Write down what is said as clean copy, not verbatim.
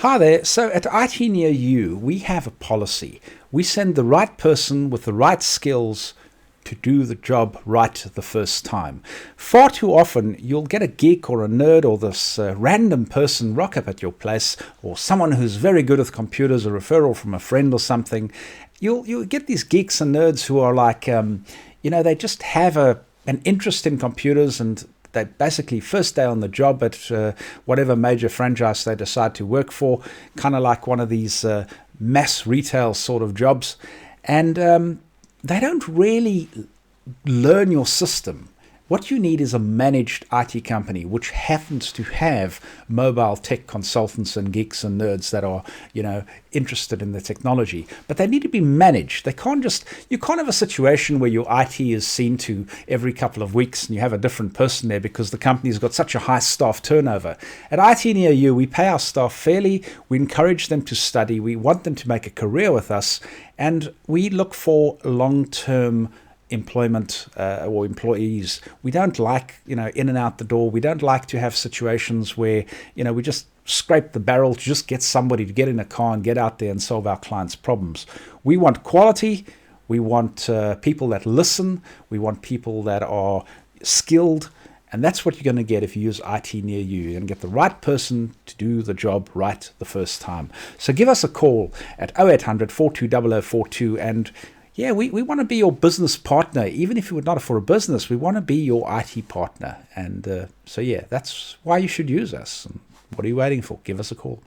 Hi there. So at IT Near You, we have a policy. We send the right person with the right skills to do the job right the first time. Far too often, you'll get a geek or a nerd or this random person rock up at your place, or someone who's very good with computers, a referral from a friend or something. You'll get these geeks and nerds who are like, they just have an interest in computers, and they basically first day on the job at whatever major franchise they decide to work for, kind of like one of these mass retail sort of jobs. And they don't really learn your system. What you need is a managed IT company, which happens to have mobile tech consultants and geeks and nerds that are, interested in the technology. But they need to be managed. You can't have a situation where your IT is seen to every couple of weeks and you have a different person there because the company's got such a high staff turnover. At IT Near You, we pay our staff fairly. We encourage them to study. We want them to make a career with us. And we look for long-term employment or employees. We don't like, in and out the door. We don't like to have situations where, we just scrape the barrel to just get somebody to get in a car and get out there and solve our clients' problems. We want quality. We want people that listen. We want people that are skilled. And that's what you're going to get if you use IT Near You. You're going to get the right person to do the job right the first time. So give us a call at 0800 420042 and yeah, we want to be your business partner. Even if you're not for a business, we want to be your IT partner. And so, that's why you should use us. And what are you waiting for? Give us a call.